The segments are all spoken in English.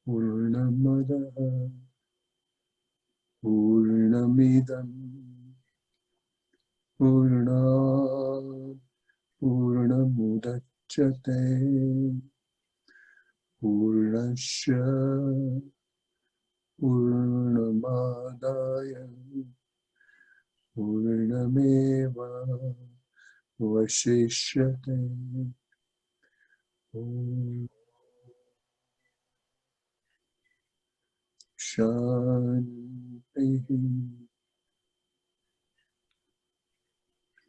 Purnamadaha Purnamidam Purnat Purnamudachyate Purnasya Purnamadaya Purnameva Vashishyate. Om Shanti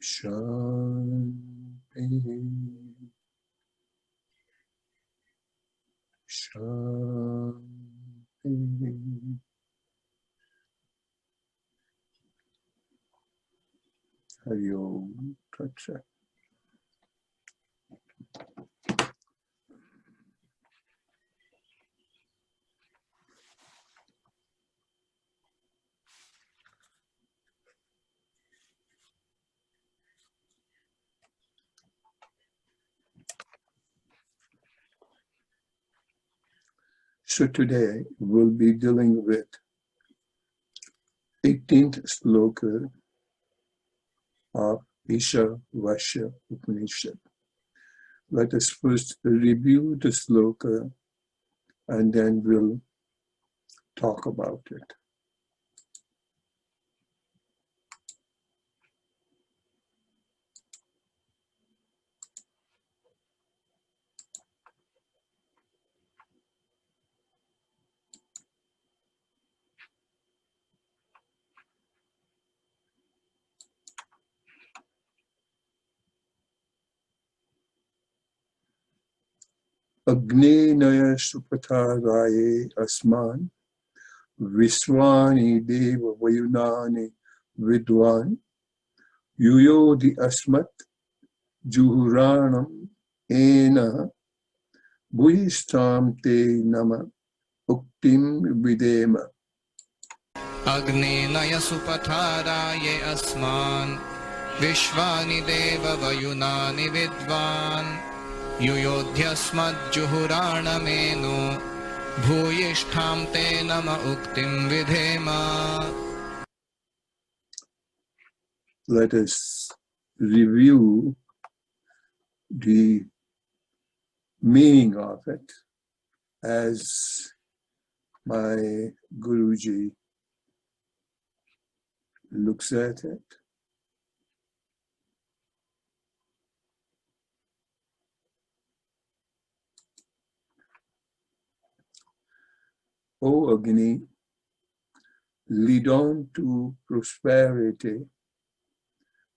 Shanti Shanti. Hari Om Tat Sat. So today we'll be dealing with 18th sloka of Ishavasya Upanishad. Let us first review the sloka and then we'll talk about it. Agni Naya Supataraye Asman Viswani Deva Vayunani Vidwan Yuyodi Asmat Juhuranam Ena Bhuistam Te Nama Uktim Videma. Agnenaya Supataraye Asman Vishvani Deva Vayunani Vidvan Yuyodhyasmad Juhuranamenu Bhuyishtham Te Nama Uktim Vidhema. Let us review the meaning of it as my Guruji looks at it. O Agni, lead on to prosperity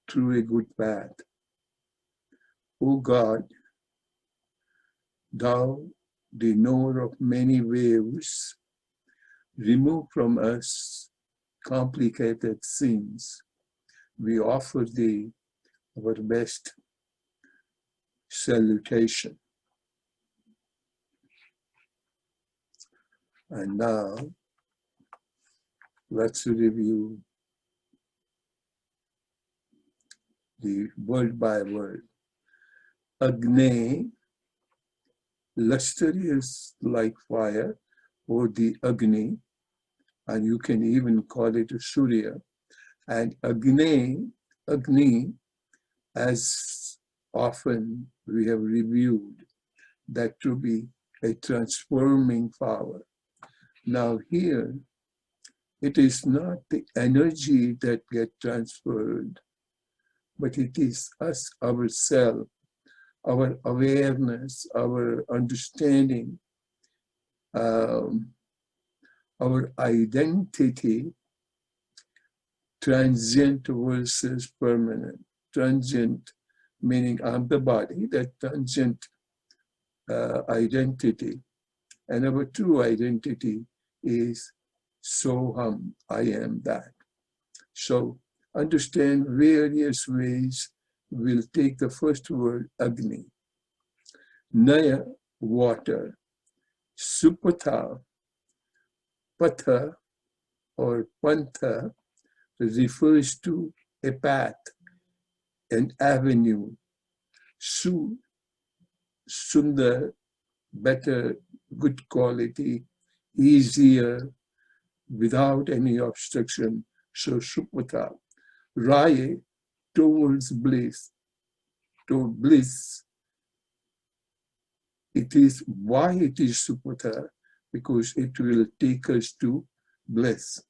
through a good path. O God, thou, the knower of many ways, remove from us complicated sins. We offer thee our best salutation. And now, let's review the word by word. Agni, luster is like fire, or the Agni, and you can even call it a Surya. And Agni, as often we have reviewed, that to be a transforming power. Now here, it is not the energy that gets transferred, but it is us, ourselves, our awareness, our understanding, our identity, transient versus permanent. Transient meaning I'm the body, that transient identity. And our true identity is Soham, I am that. So understand various ways. We'll take the first word, Agni. Naya, water. Supata, Patha or Pantha refers to a path, an avenue. Sundar, better, good quality, easier, without any obstruction. So Supata, Raya, towards bliss, to bliss. It is why it is Supata, because it will take us to bliss.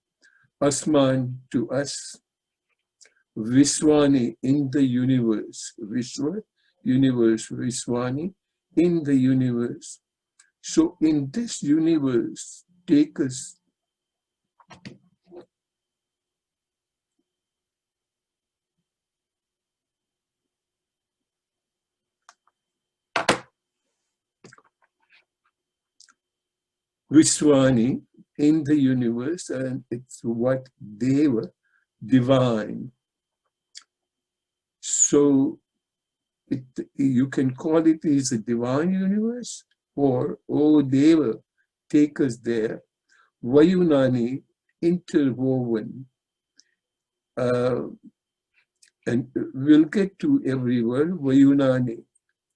Asman, to us. Vishwani, in the universe. Vishwa, universe. Vishwani, in the universe. So in this universe, take us Vishwani, in the universe, and it's what Deva, divine. So you can call it as a divine universe, or oh Deva, take us there. Vayunani, interwoven. And we'll get to every word, Vayunani,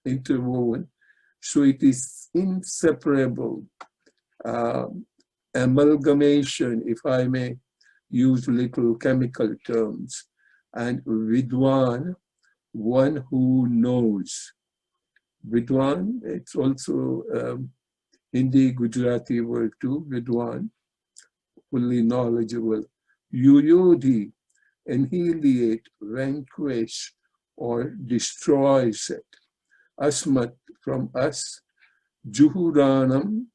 interwoven. So it is inseparable. Amalgamation, if I may use little chemical terms, and Vidwan, one who knows. Vidwan, it's also Hindi, Gujarati word too, Vidwan, fully knowledgeable. Yuyodhi, annihilate, vanquish, or destroys it. Asmat, from us. Juhuranam,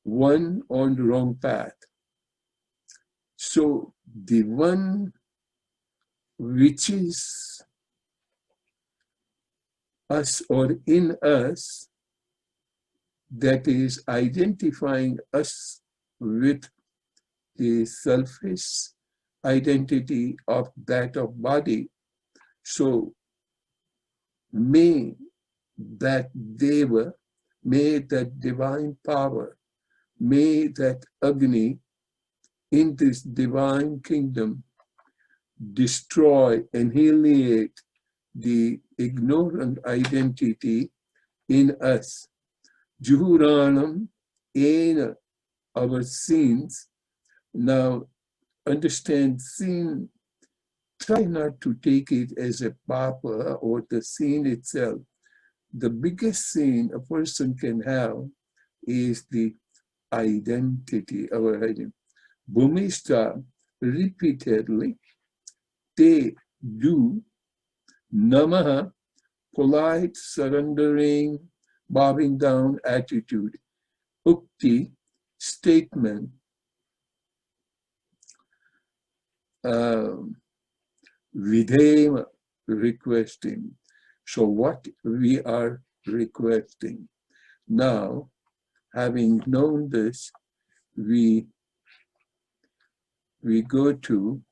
one on the wrong path. So the one which is us or in us, that is identifying us with the selfish identity of that of body. So may that Deva, may that divine power, may that Agni in this divine kingdom destroy, annihilate the ignorant identity in us. Juhuranam, in our sins. Now, understand sin, try not to take it as a papa or the sin itself. The biggest sin a person can have is the identity, our identity. Bhumishta, repeatedly, they do namaha, polite, surrendering, bowing down attitude. Ukti, statement. Vidhema, requesting. So what we are requesting. Now, having known this, we go to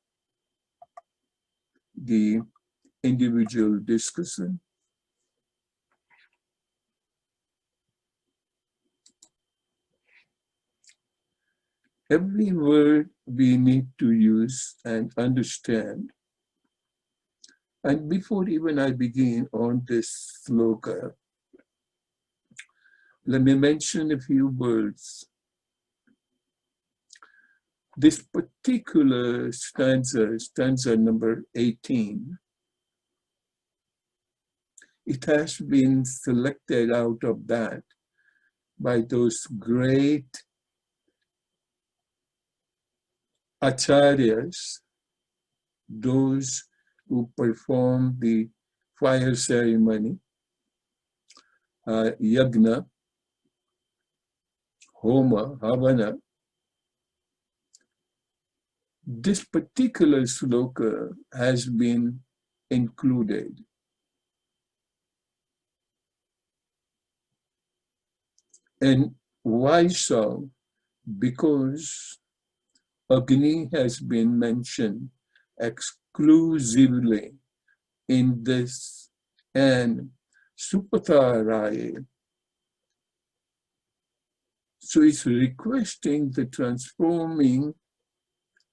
the individual discussion. Every word we need to use and understand. And before even I begin on this sloka, let me mention a few words. This particular stanza, stanza number 18, it has been selected out of that by those great acharyas, those who perform the fire ceremony, yagna, homa, havana. This particular sloka has been included. And why so? Because Agni has been mentioned exclusively in this, and Supataraya. So it's requesting the transforming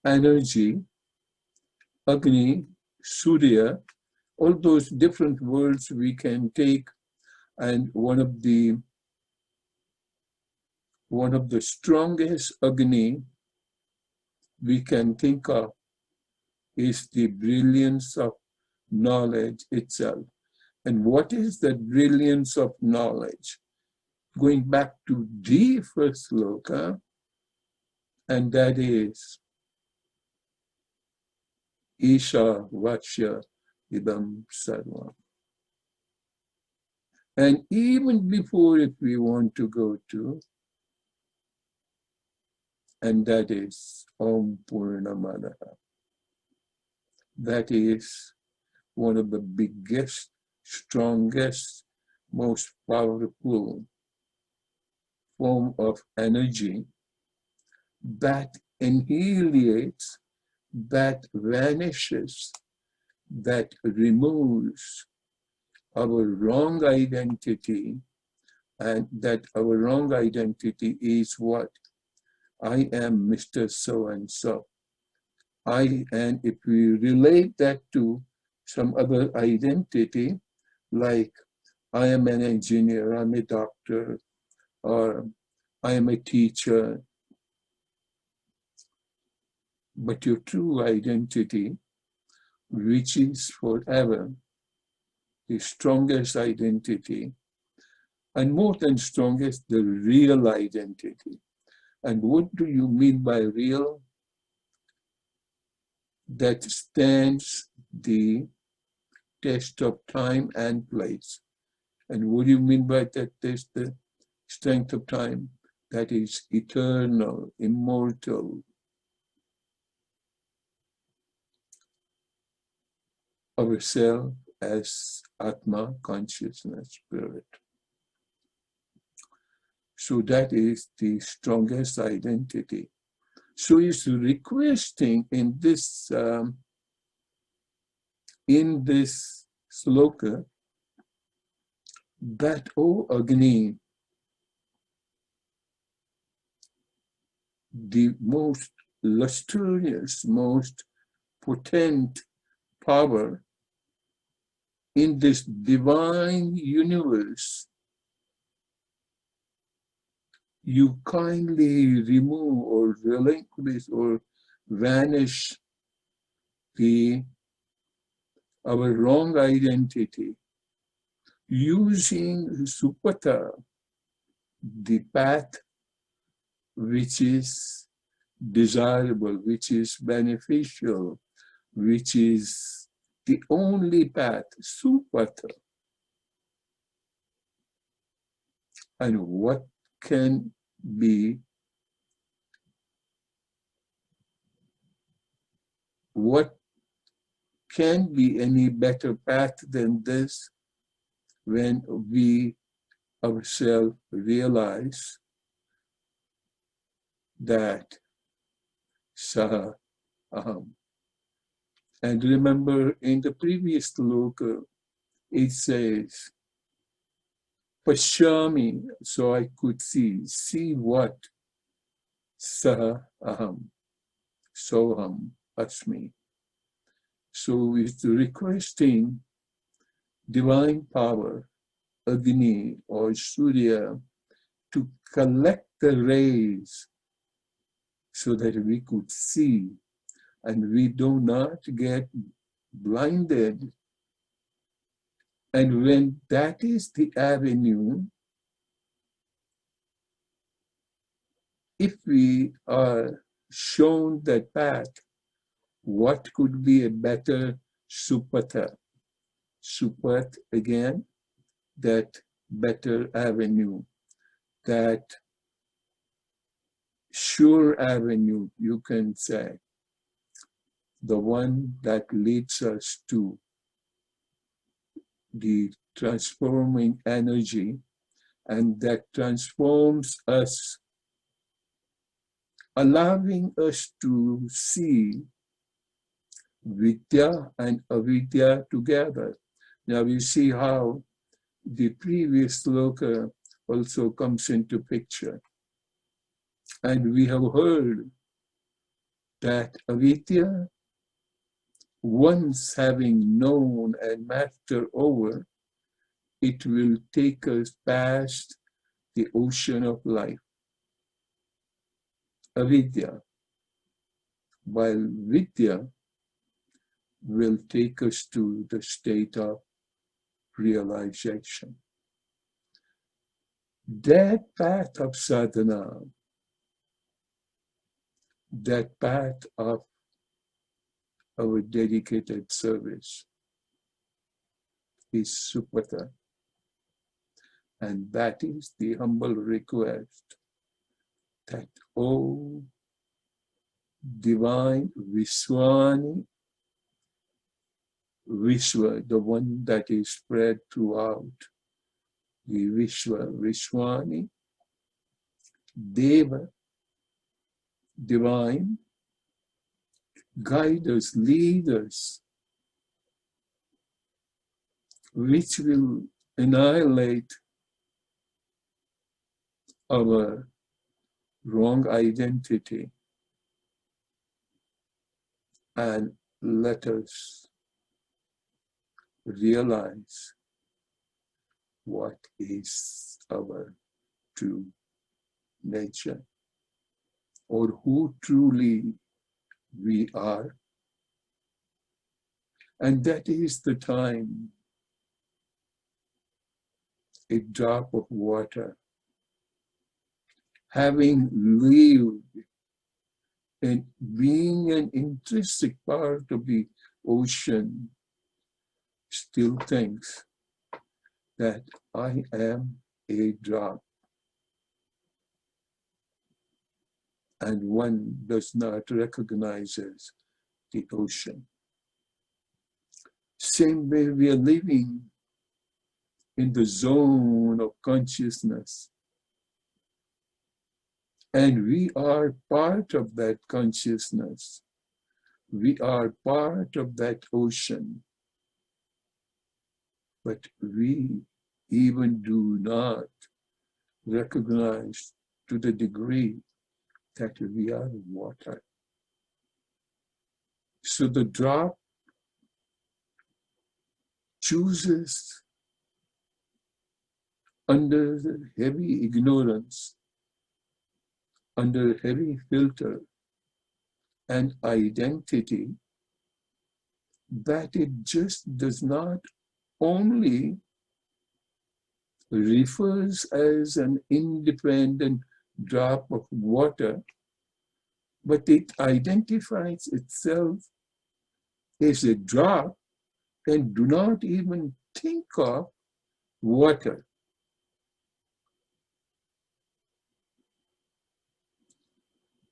energy, Agni, Surya, all those different words we can take, and one of the one of the strongest Agni we can think of is the brilliance of knowledge itself. And what is that brilliance of knowledge? Going back to the first sloka, and that is Ishavasya idam sarvam. And even before, if we want to go to, and that is Om Purnamadaha. That is one of the biggest, strongest, most powerful form of energy that annihilates, that vanishes, that removes our wrong identity, and that our wrong identity is what? I am Mr. So-and-so. And if we relate that to some other identity, like I am an engineer, I'm a doctor, or I am a teacher, but your true identity, which is forever, the strongest identity, and more than strongest, the real identity. And what do you mean by real? That stands the test of time and place. And what do you mean by that test, the strength of time? That is eternal, immortal. Ourself as Atma, consciousness, spirit. So that is the strongest identity. So he's requesting in this sloka that, O Agni, the most lustrous, most potent power in this divine universe, you kindly remove or relinquish or vanish our wrong identity using Supata, the path which is desirable, which is beneficial, which is the only path, Supata. And what can be any better path than this when we ourselves realize that Saha Aham. And remember in the previous sloka, it says, Pashyami, so I could see what? Saha Aham, Soham Asmi. So it's requesting divine power, Agni or Surya, to collect the rays so that we could see and we do not get blinded. And when that is the avenue, if we are shown that path, what could be a better Supata? Supat again, that better avenue, that sure avenue, you can say, the one that leads us to the transforming energy and that transforms us, allowing us to see Vidya and Avidya together. Now we see how the previous sloka also comes into picture. And we have heard that Avidya, once having known and mastered over, it will take us past the ocean of life. avidya, while vidya will take us to the state of realization. That path of sadhana, that path of our dedicated service is supata. And that is the humble request that, oh, divine Vishwani, Vishwa, the one that is spread throughout the Vishwa, Vishwani, Deva, divine, guide us, lead us, which will annihilate our wrong identity and let us realize what is our true nature, or who truly we are. And that is the time a drop of water, having lived and being an intrinsic part of the ocean, still thinks that I am a drop. And one does not recognize the ocean. Same way we are living in the zone of consciousness. And we are part of that consciousness. We are part of that ocean. But we even do not recognize to the degree that we are water. So the drop chooses under the heavy ignorance, under heavy filter and identity, that it just does not only refers as an independent drop of water, but it identifies itself as a drop and do not even think of water.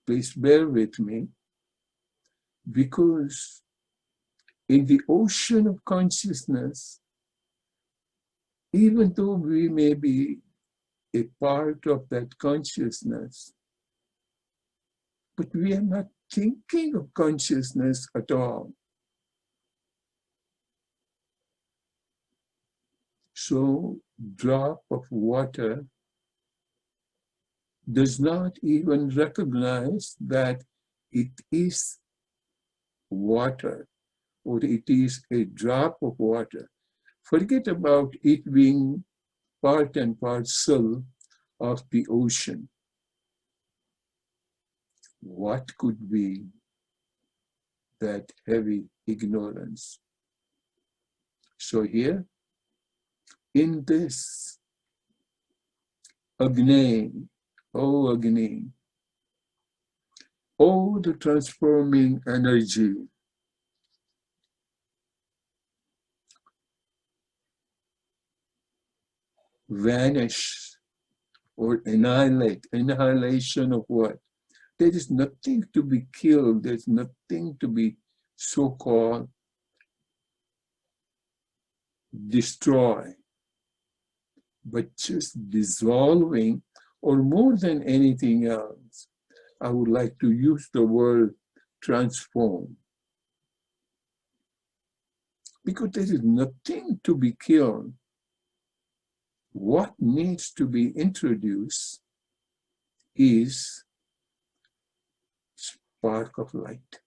Please bear with me, because in the ocean of consciousness, even though we may be a part of that consciousness, but we are not thinking of consciousness at all. So, drop of water does not even recognize that it is water, or it is a drop of water. Forget about it being part and parcel of the ocean. What could be that heavy ignorance? So here, in this AGNI, oh AGNI, oh the transforming energy, vanish or annihilate, annihilation of what? There is nothing to be killed, there's nothing to be so-called destroy, but just dissolving, or more than anything else, I would like to use the word transform. Because there is nothing to be killed. What needs to be introduced is spark of light.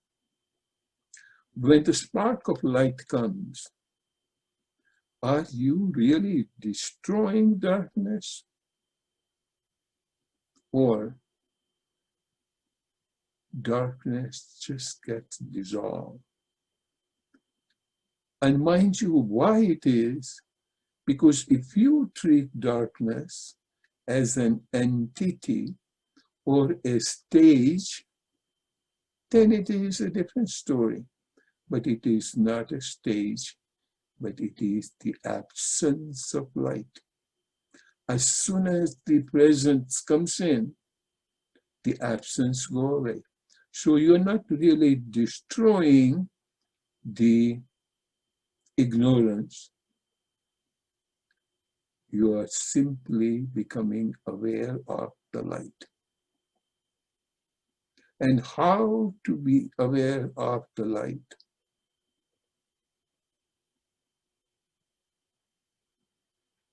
When the spark of light comes, are you really destroying darkness? Or darkness just gets dissolved. And mind you, why it is, because if you treat darkness as an entity or a stage, then it is a different story. But it is not a stage, but it is the absence of light. As soon as the presence comes in, the absence goes away. So you're not really destroying the ignorance. You are simply becoming aware of the light. And how to be aware of the light?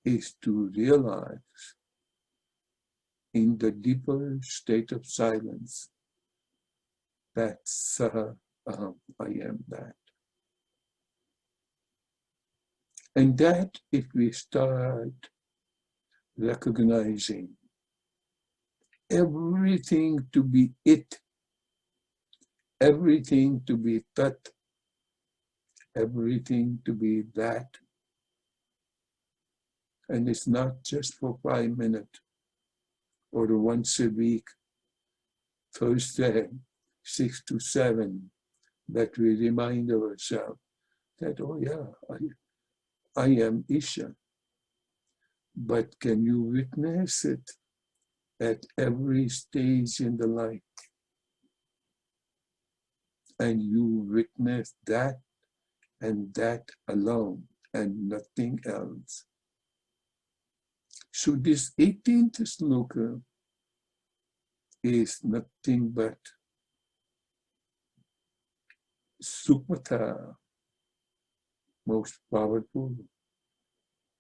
Is to realize in the deeper state of silence that Saha Aham, I am that. And that if we start recognizing everything to be it, everything to be tat, everything to be that, and it's not just for 5 minutes or once a week, Thursday, 6 to 7, that we remind ourselves that, oh yeah, I am Isha. But can you witness it at every stage in the life? And you witness that and that alone and nothing else. So this 18th sloka is nothing but Supata, most powerful,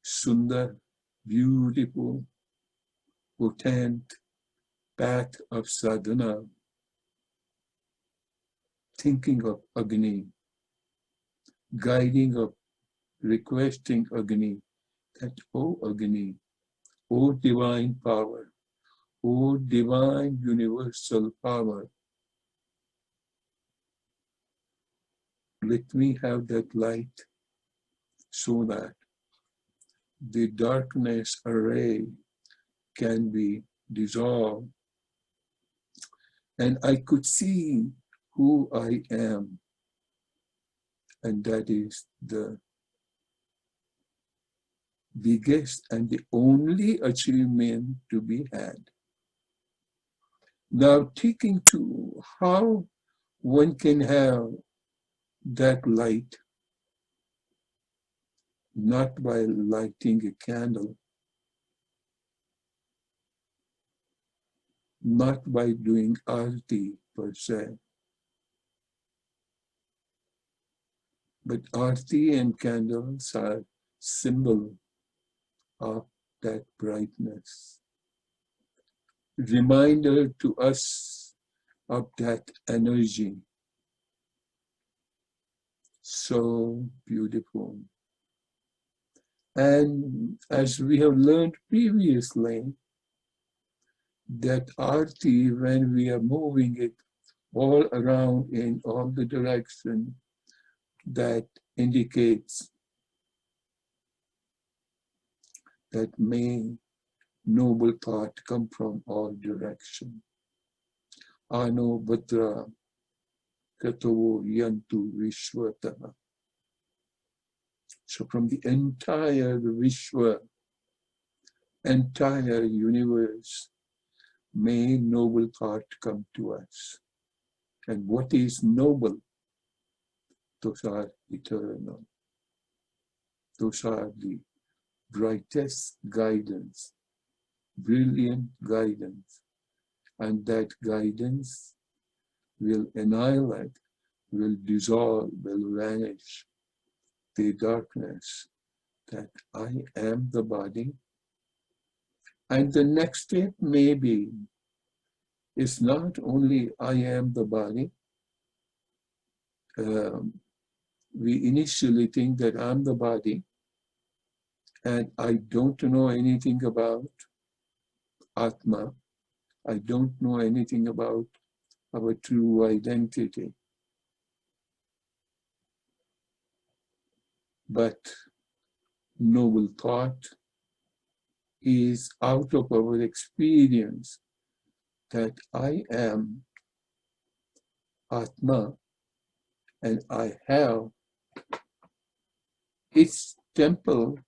Sundar, beautiful, potent path of sadhana, thinking of Agni, guiding of requesting Agni, that, oh Agni, oh divine power, oh divine universal power, let me have that light so that the darkness array can be dissolved and I could see who I am. And that is the biggest and the only achievement to be had. Now, taking to how one can have that light, not by lighting a candle, not by doing arti per se, but arti and candles are symbol of that brightness. Reminder to us of that energy. So beautiful. And as we have learned previously, that arti, when we are moving it all around in all the direction, that indicates that may noble thought come from all direction. Ano bhadra katovo yantu vishwataha. So from the entire Vishwa, entire universe, may noble thought come to us. And what is noble? Those are eternal. Those are the brightest guidance, brilliant guidance. And that guidance will annihilate, will dissolve, will vanish the darkness that I am the body. And the next step maybe is not only I am the body. We initially think that I'm the body and I don't know anything about Atma. I don't know anything about our true identity. But noble thought is out of our experience that I am Atma and I have its temple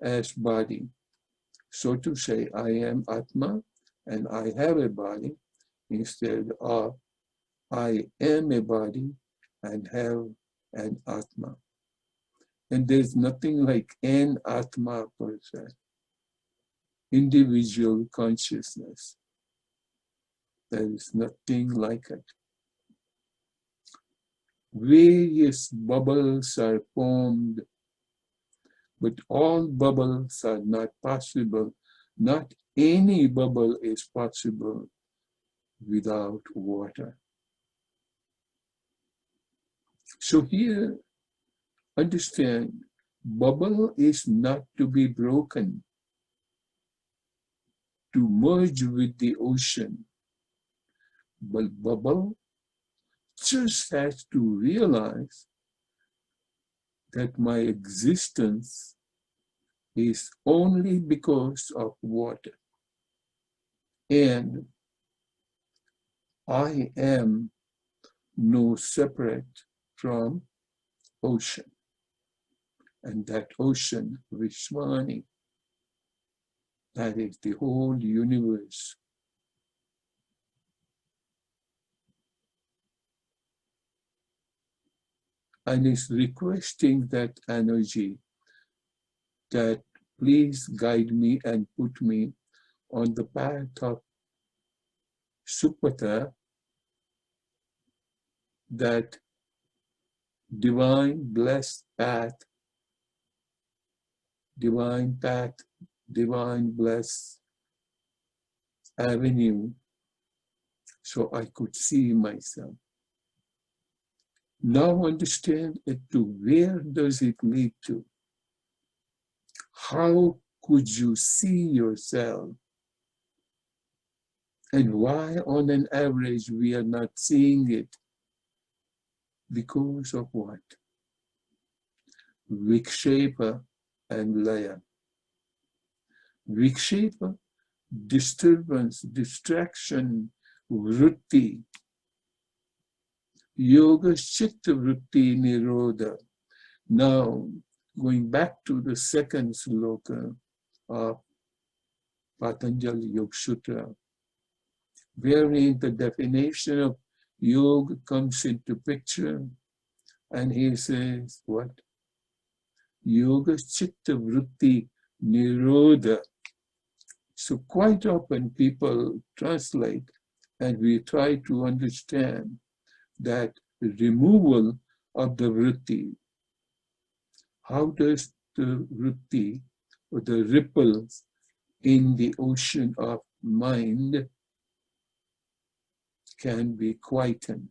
as body. So to say, I am Atma and I have a body instead of I am a body and have an Atma. And there's nothing like an Atma per se, individual consciousness. There is nothing like it. Various bubbles are formed, but all bubbles are not possible. Not any bubble is possible without water. So here, understand, bubble is not to be broken, to merge with the ocean. But bubble just has to realize that my existence is only because of water. And I am no separate from ocean. And that ocean, Vishwani, that is the whole universe. And is requesting that energy that please guide me and put me on the path of Supata, that divine blessed path, divine blessed avenue, so I could see myself. Now understand it to where does it lead to? How could you see yourself? And why on an average we are not seeing it? Because of what? Vikshepa and Laya. Vikshepa, disturbance, distraction, vritti. Yoga Chitta Vritti Nirodha. Now, going back to the second sloka of Patanjali Yoga Sutra, wherein the definition of yoga comes into picture, and he says, what? Yoga Chitta Vritti Nirodha. So quite often people translate, and we try to understand that removal of the vritti. How does the vritti, or the ripples in the ocean of mind, can be quietened?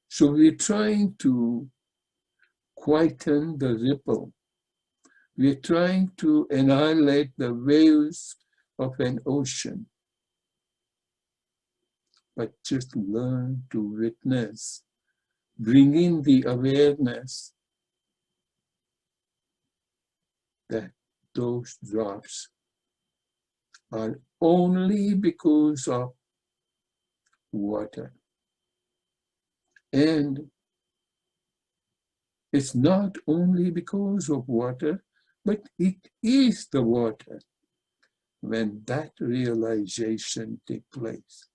So we're trying to quieten the ripple. We're trying to annihilate the waves of an ocean. But just learn to witness, bring in the awareness that those drops are only because of water. And it's not only because of water, but it is the water when that realization takes place.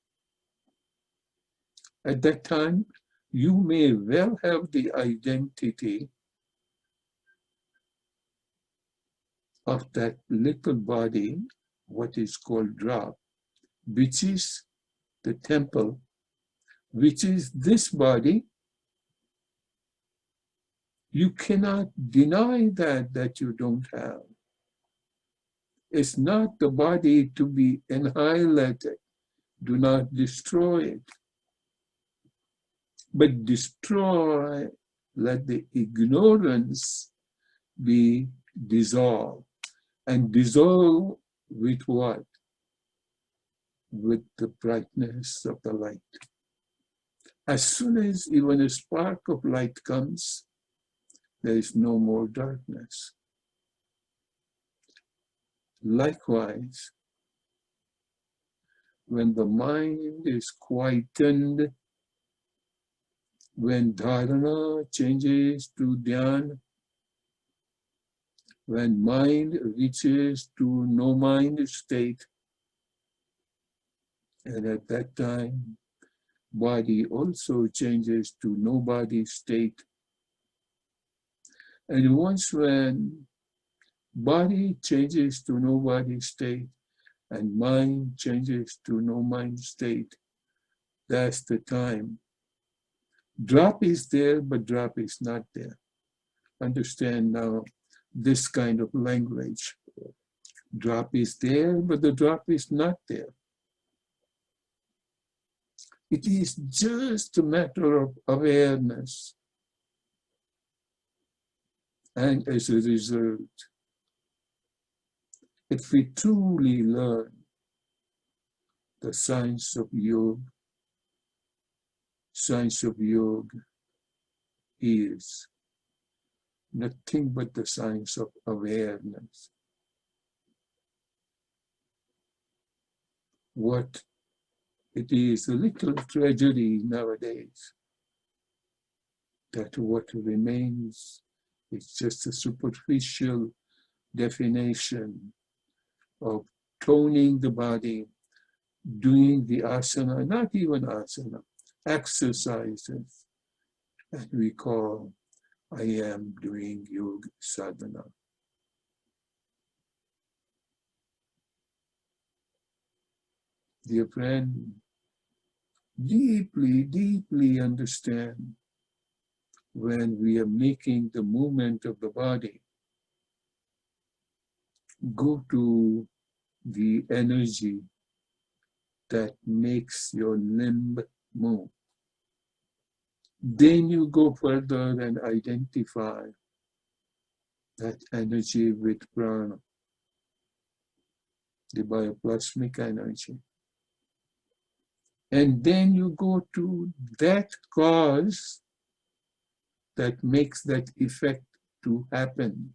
At that time, you may well have the identity of that little body, what is called drop, which is the temple, which is this body. You cannot deny that you don't have. It's not the body to be annihilated. Do not destroy it. But destroy, let the ignorance be dissolved. And dissolve with what? with the brightness of the light. As soon as even a spark of light comes, there is no more darkness. Likewise, when the mind is quietened, when dharana changes to dhyan, when mind reaches to no mind state, and at that time, body also changes to no body state. And once when body changes to no body state and mind changes to no mind state, that's the time. Drop is there, but drop is not there. Understand now this kind of language. Drop is there, but the drop is not there. It is just a matter of awareness. And as a result, if we truly learn the science of yoga is nothing but the science of awareness. What it is a little tragedy nowadays that what remains is just a superficial definition of toning the body, doing the asana, not even asana, exercises that we call, I am doing yoga sadhana. Dear friend, deeply, deeply understand when we are making the movement of the body, go to the energy that makes your limb move. Then you go further and identify that energy with prana, the bioplasmic energy. And then you go to that cause that makes that effect to happen.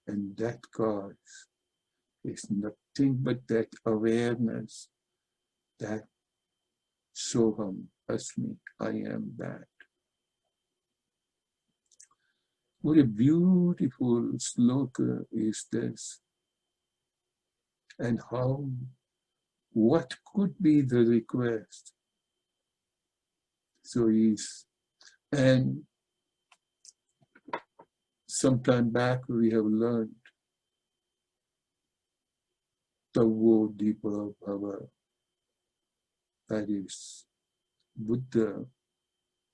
And that cause is nothing but that awareness that Soham Asmi, I am that. What a beautiful sloka is this. And how, what could be the request? So and sometime back we have learned Tavo Deepa Bhava. That is, Buddha,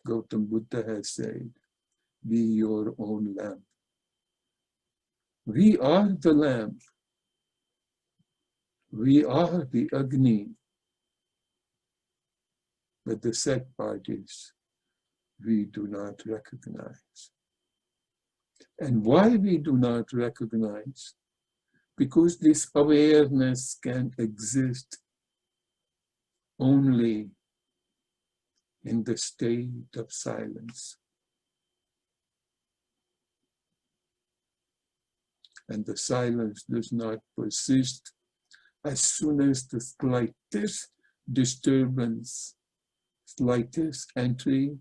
Gautam Buddha has said, be your own lamp. We are the lamp. We are the Agni. But the sad part is, we do not recognize. And why we do not recognize? Because this awareness can exist only in the state of silence. And the silence does not persist as soon as the slightest disturbance, slightest entry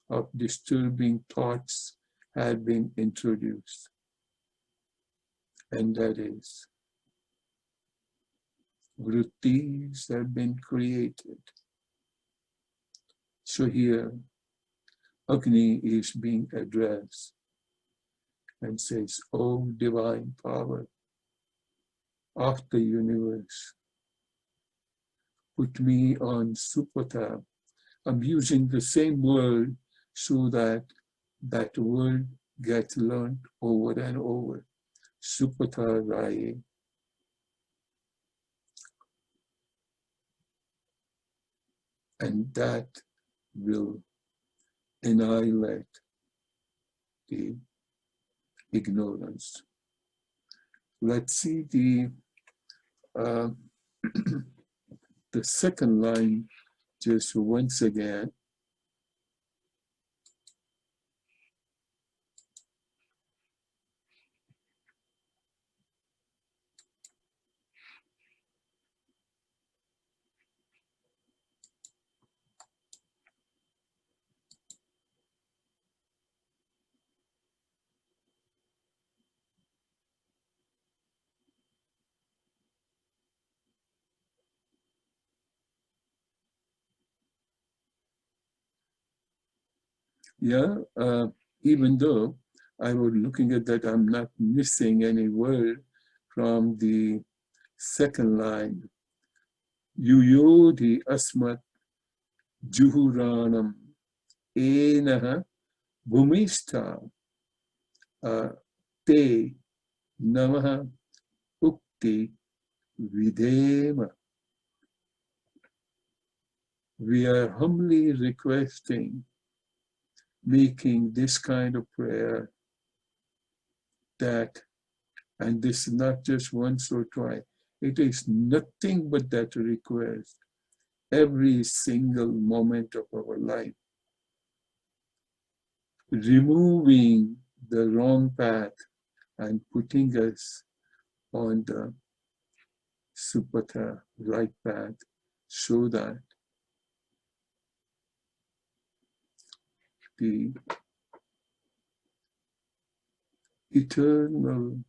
of disturbing thoughts have been introduced. And that is, vrittis have been created. So here, Agni is being addressed and says, "O divine power of the universe, put me on Supata." I'm using the same word so that that word gets learned over and over. Supata Raye. And that will annihilate the ignorance. Let's see the the second line, just once again. Yeah, even though I was looking at that, I'm not missing any word from the second line. Yuyodi asmat juhuranam enaha bhumista te namaha ukti videma. We are humbly requesting, making this kind of prayer that, and this is not just once or twice, it is nothing but that request every single moment of our life, removing the wrong path and putting us on the supata, right path, so that the eternal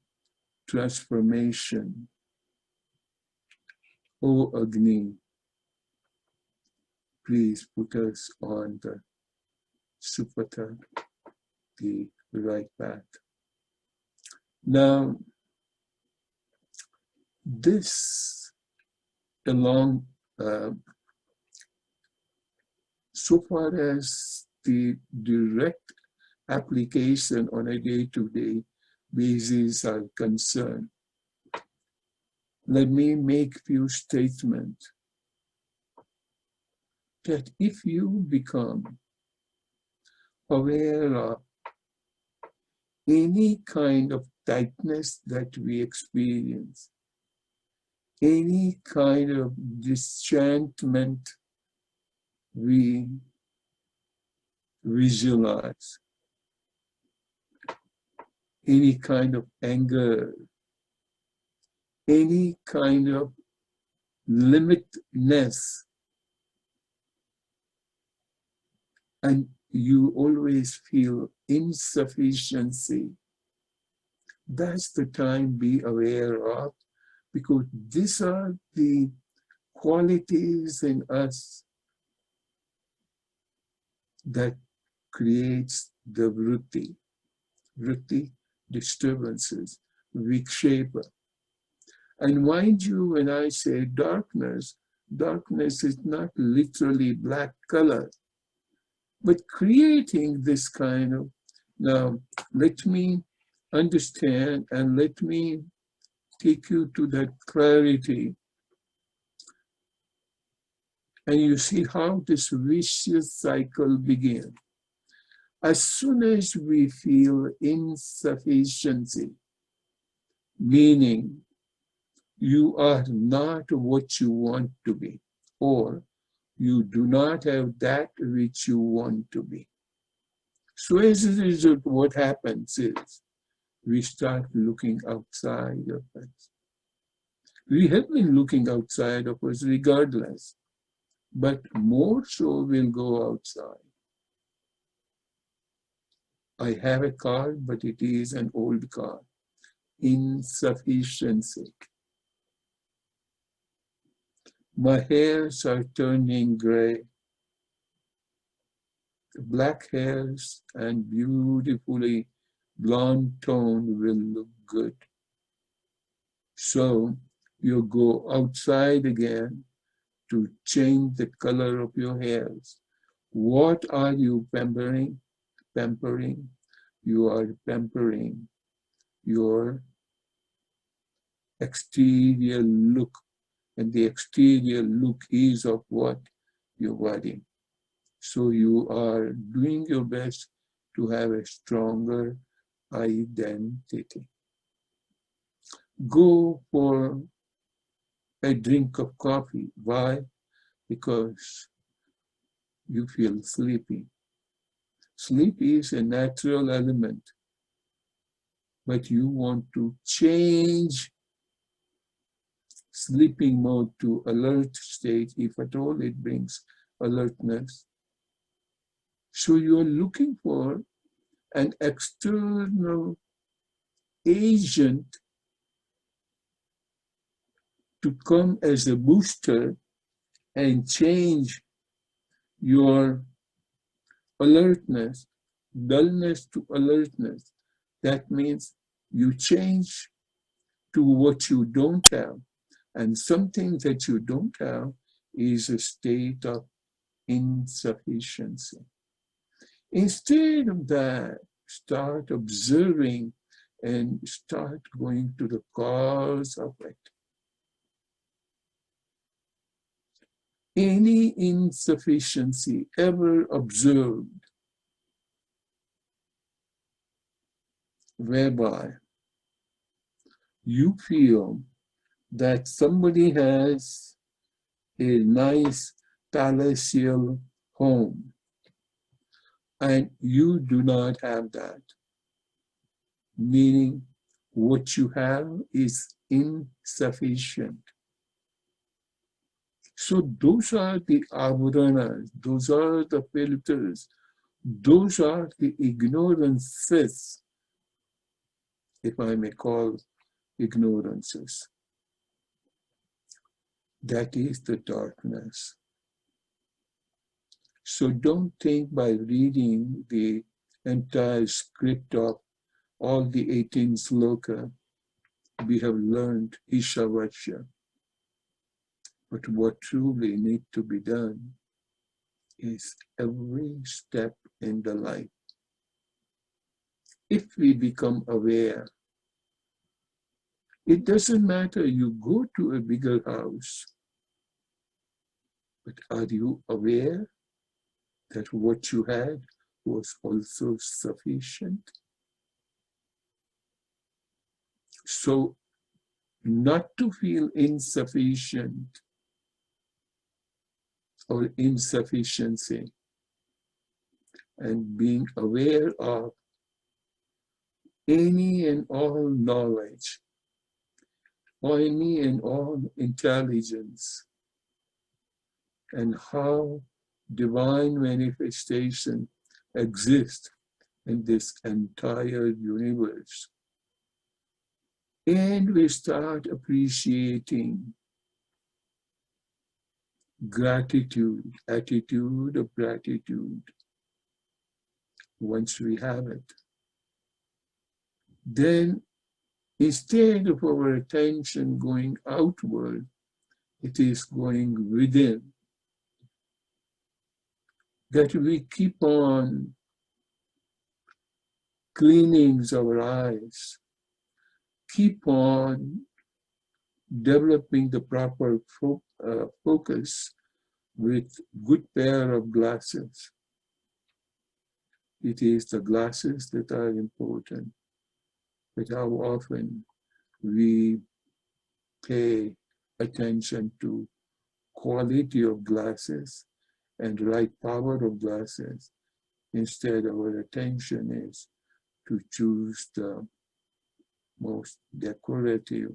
transformation, O Agni, please put us on the supata, the right path. Now, this along, so far as the direct application on a day-to-day basis are concerned, let me make few statements that if you become aware of any kind of tightness that we experience, any kind of disenchantment we visualize, any kind of anger, any kind of limitness, and you always feel insufficiency, that's the time be aware of, because these are the qualities in us that creates the vritti disturbances, vikshepa. And mind you, when I say darkness, darkness is not literally black color, but creating this kind of, now let me understand and let me take you to that clarity. And you see how this vicious cycle begins. As soon as we feel insufficiency, meaning you are not what you want to be, or you do not have that which you want to be. So as a result, what happens is we start looking outside of us. We have been looking outside of us regardless, but more so we'll go outside. I have a car, but it is an old car. Insufficiency. My hairs are turning gray. Black hairs and beautifully blonde tone will look good. So you go outside again to change the color of your hairs. What are you pampering? Pampering. You are pampering your exterior look. And the exterior look is of what? Your body. So you are doing your best to have a stronger identity. Go for a drink of coffee. Why? Because you feel sleepy. Sleep is a natural element, but you want to change sleeping mode to alert state, if at all it brings alertness. So you're looking for an external agent to come as a booster and change your alertness, dullness to alertness. That means you change to what you don't have. And something that you don't have is a state of insufficiency. Instead of that, start observing and start going to the cause of it. Any insufficiency ever observed whereby you feel that somebody has a nice palatial home and you do not have that, meaning what you have is insufficient. So those are the avaranas, those are the filters, those are the ignorances, if I may call ignorances. That is the darkness. So don't think by reading the entire script of all the 18 sloka we have learned Ishavasya. But what truly needs to be done is every step in the life. If we become aware, it doesn't matter you go to a bigger house, but are you aware that what you had was also sufficient? So not to feel insufficient or insufficiency and being aware of any and all knowledge, or any and all intelligence, and how divine manifestation exists in this entire universe. And we start appreciating gratitude, attitude of gratitude, once we have it. Then instead of our attention going outward, it is going within. That we keep on cleaning our eyes, keep on developing the proper focus with good pair of glasses. It is the glasses that are important, but how often we pay attention to quality of glasses and right power of glasses. Instead, our attention is to choose the most decorative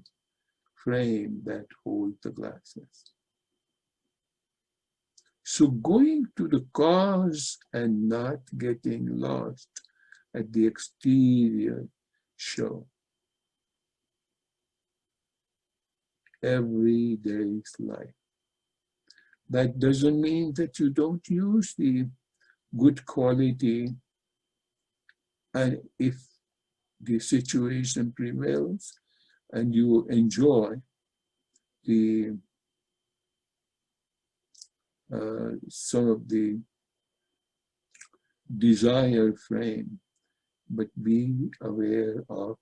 frame that holds the glasses. So going to the cause and not getting lost at the exterior show. Every day's life. That doesn't mean that you don't use the good quality, and if the situation prevails and you enjoy the some of the desired frame, but be aware of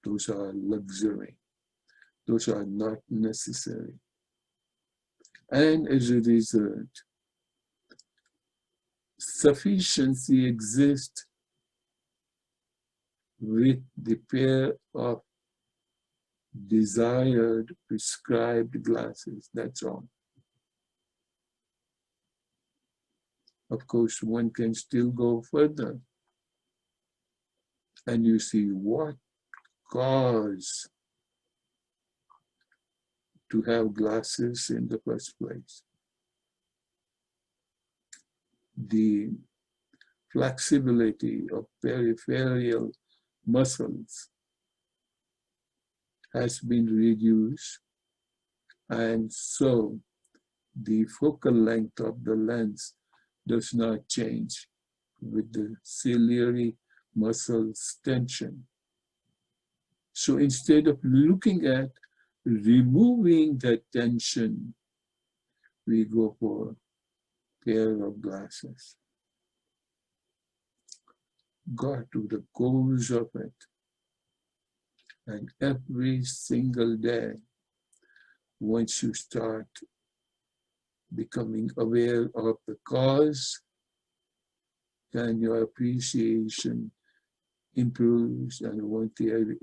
those are luxury. Those are not necessary. And as a result, sufficiency exists with the pair of desired, prescribed glasses, that's all. Of course, one can still go further and you see what caused to have glasses in the first place. The flexibility of peripheral muscles has been reduced, and so the focal length of the lens does not change with the ciliary muscles tension. So instead of looking at removing that tension, we go for a pair of glasses. Got to the cause of it. And every single day, once you start becoming aware of the cause, then your appreciation improves, and once the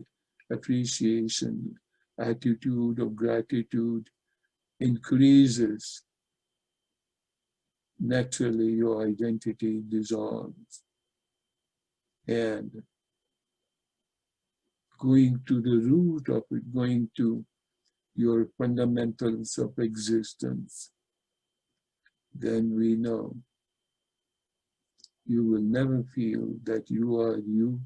appreciation, attitude of gratitude increases, naturally your identity dissolves. And going to the root of it, going to your fundamentals of existence, then we know you will never feel that you are you.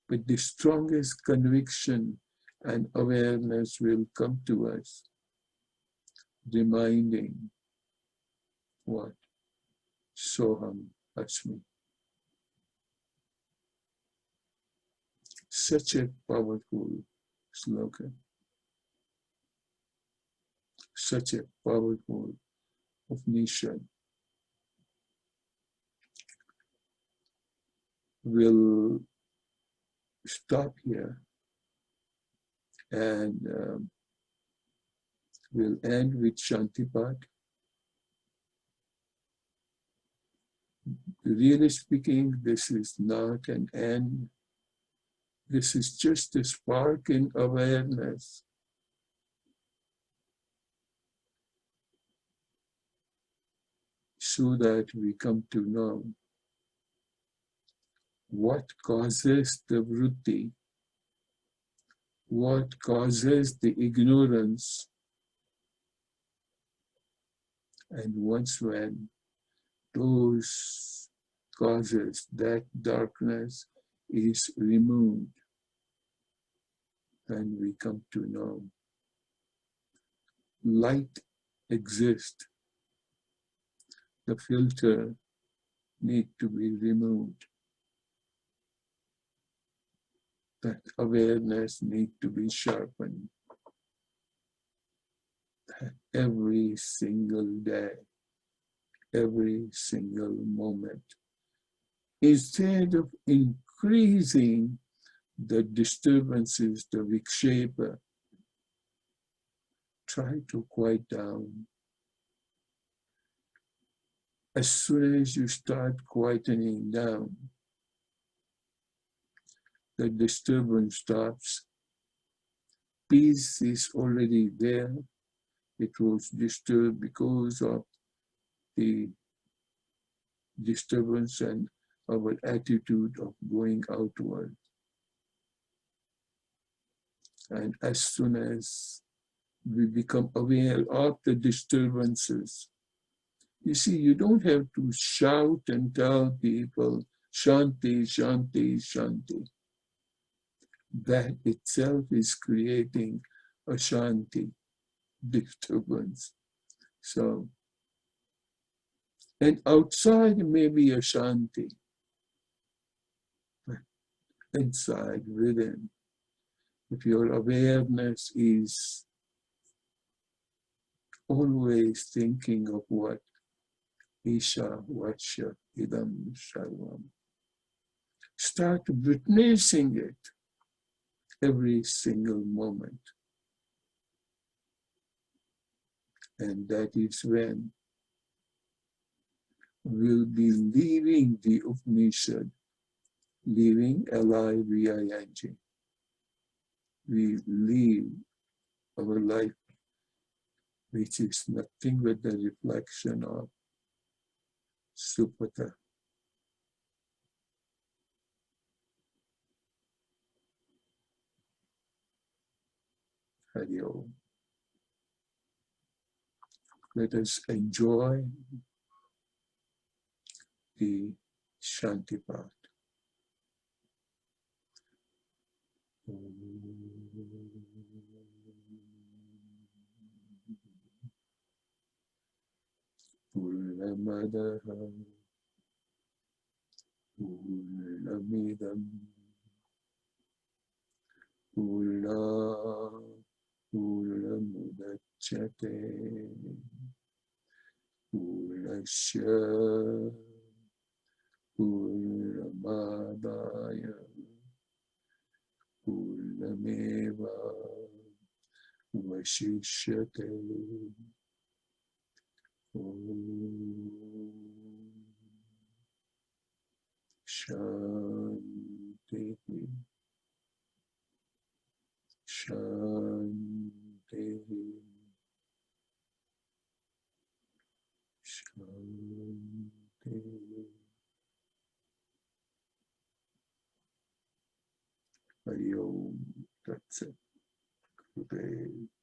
But the strongest conviction and awareness will come to us, reminding what? Soham Asmi. Such a powerful slogan. Such a powerful Upanishad. We'll stop here and we'll end with Shantipat. Really speaking, this is not an end. This is just a spark in awareness. So that we come to know what causes the vritti, what causes the ignorance, and once when those causes, that darkness is removed, then we come to know light exists. The filter need to be removed. That awareness need to be sharpened. That every single day, every single moment, instead of increasing the disturbances, the vikshepa, try to quiet down. As soon as you start quietening down, the disturbance stops. Peace is already there. It was disturbed because of the disturbance and our attitude of going outward. And as soon as we become aware of the disturbances, you see, you don't have to shout and tell people, Shanti, Shanti, Shanti. That itself is creating a Shanti, disturbance. So, and outside may be a Shanti, but inside, within, if your awareness is always thinking of what? Ishavasya idam sarvam. Start witnessing it every single moment. And that is when we'll be leaving the Upanishad, living L-I-V-I-N-G. we live our life, which is nothing but the reflection of Supata. Hari Om. Let us enjoy the Shanti part. Purnamadaha Purnamidam Purna Purnamudachyate Purnasya Purnamadaya Purnameva Vashishyate. Om Shanti Shanti Shanti. Hari Om. That's it. Good day.